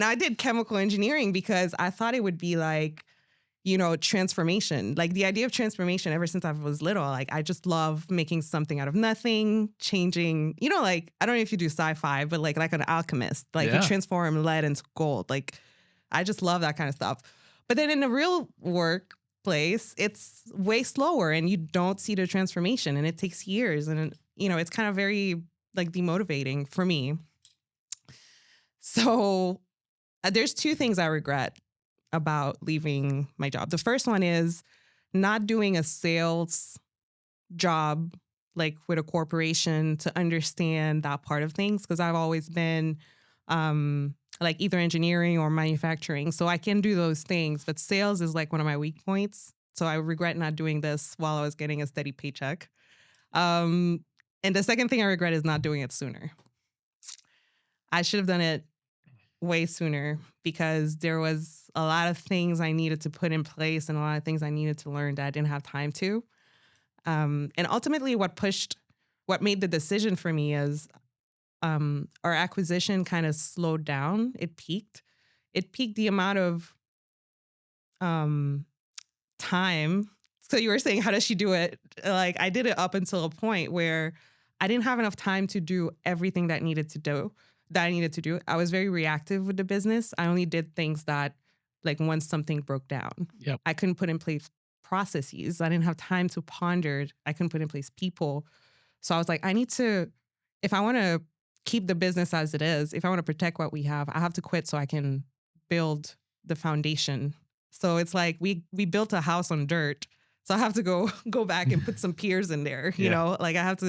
Now I did chemical engineering because I thought it would be like, transformation. Like the idea of transformation ever since I was little, like I just love making something out of nothing, changing, like I don't know if you do sci-fi, but like an alchemist, like you Yeah. transform lead into gold. Like I just love that kind of stuff. But then in the real workplace, it's way slower and you don't see the transformation and it takes years. And, it's kind of very like demotivating for me. So there's two things I regret about leaving my job. The first one is not doing a sales job like with a corporation to understand that part of things because I've always been like either engineering or manufacturing. So I can do those things, but sales is like one of my weak points. So I regret not doing this while I was getting a steady paycheck. And the second thing I regret is not doing it sooner. I should have done it way sooner because there was a lot of things I needed to put in place and a lot of things I needed to learn that I didn't have time to. And ultimately what made the decision for me is our acquisition kind of slowed down. It peaked the amount of time. So you were saying, how does she do it? Like I did it up until a point where I didn't have enough time to do everything that I needed to do. I was very reactive with the business. I only did things that like once something broke down. Yep. I couldn't put in place processes. I didn't have time to ponder. I couldn't put in place people. So I was like, if I want to keep the business as it is, if I want to protect what we have, I have to quit so I can build the foundation. So it's like we built a house on dirt. So I have to go back and put some piers in there, like I had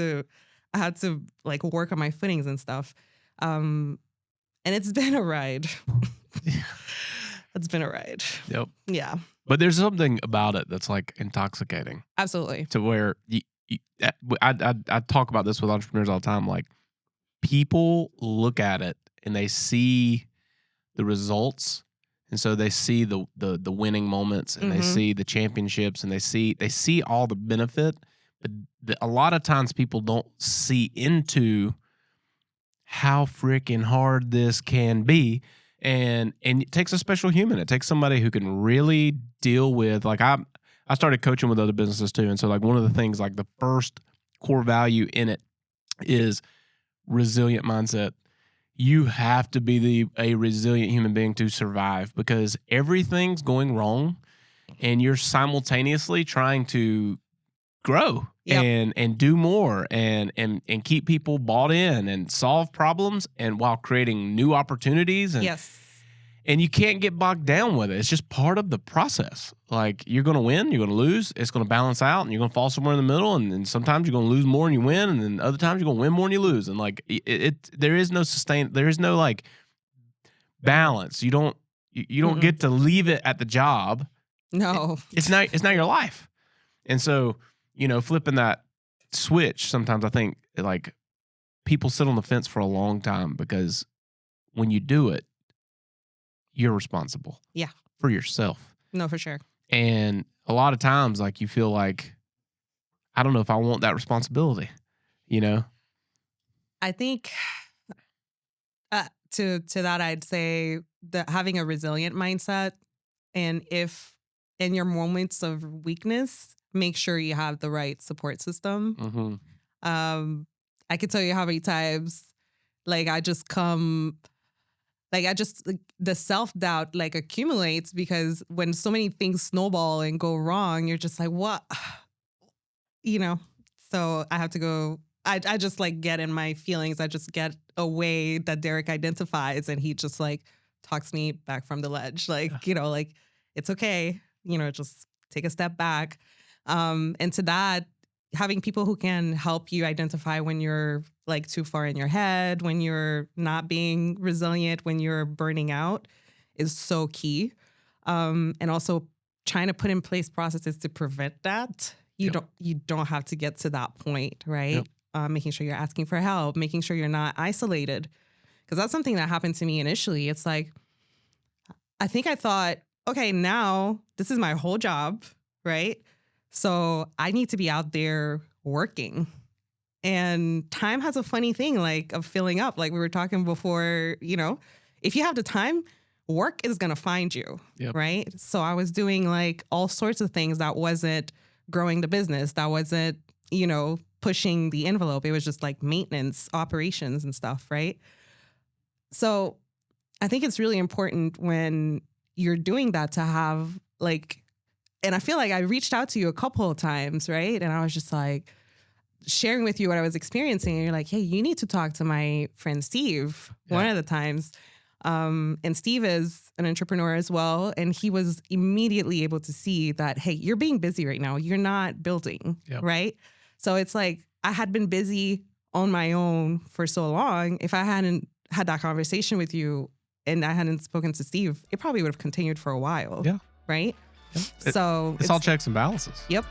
to like work on my footings and stuff. And it's been a ride. It's been a ride. Yep. Yeah. But there's something about it that's like intoxicating. Absolutely. To where I talk about this with entrepreneurs all the time. Like people look at it and they see the results, and so they see the winning moments, and they see the championships, and they see all the benefit. But a lot of times people don't see into how freaking hard this can be. And it takes a special human. It takes somebody who can really deal with, like I started coaching with other businesses too. And so like one of the things, like the first core value in it is resilient mindset. You have to be a resilient human being to survive because everything's going wrong and you're simultaneously trying to grow and do more and keep people bought in and solve problems and while creating new opportunities. And, yes. And you can't get bogged down with it. It's just part of the process. Like you're going to win, you're going to lose. It's going to balance out and you're going to fall somewhere in the middle. And then sometimes you're going to lose more and you win. And then other times you're going to win more and you lose. And like there is no like balance. You don't get to leave it at the job. No, it's not your life. And so, flipping that switch, sometimes I think like people sit on the fence for a long time because when you do it, you're responsible. Yeah. For yourself. No, for sure. And a lot of times, like you feel like, I don't know if I want that responsibility, I think to that, I'd say that having a resilient mindset, and if in your moments of weakness, make sure you have the right support system. I could tell you how many times, like the self-doubt like accumulates because when so many things snowball and go wrong, you're just like, what? So I have to go, I just like get in my feelings. I just get a way that Derek identifies and he just like talks me back from the ledge. Like, like it's okay, just take a step back. And to that, having people who can help you identify when you're like too far in your head, when you're not being resilient, when you're burning out is so key. And also trying to put in place processes to prevent that. You don't have to get to that point, right? Making sure you're asking for help, making sure you're not isolated. Because that's something that happened to me initially. It's like, I think I thought, okay, now this is my whole job, right? So I need to be out there working. And time has a funny thing like of filling up. Like we were talking before, if you have the time, work is going to find you. Yep. Right. So I was doing like all sorts of things that wasn't growing the business, that wasn't, pushing the envelope. It was just like maintenance, operations and stuff. Right. So I think it's really important when you're doing that to have like, and I feel like I reached out to you a couple of times, right? And I was just like sharing with you what I was experiencing. And you're like, hey, you need to talk to my friend Steve one of the times. And Steve is an entrepreneur as well. And he was immediately able to see that, hey, you're being busy right now. You're not building, right? So it's like I had been busy on my own for so long. If I hadn't had that conversation with you and I hadn't spoken to Steve, it probably would have continued for a while. Yeah. Right? Yeah. So it's all checks and balances. Yep.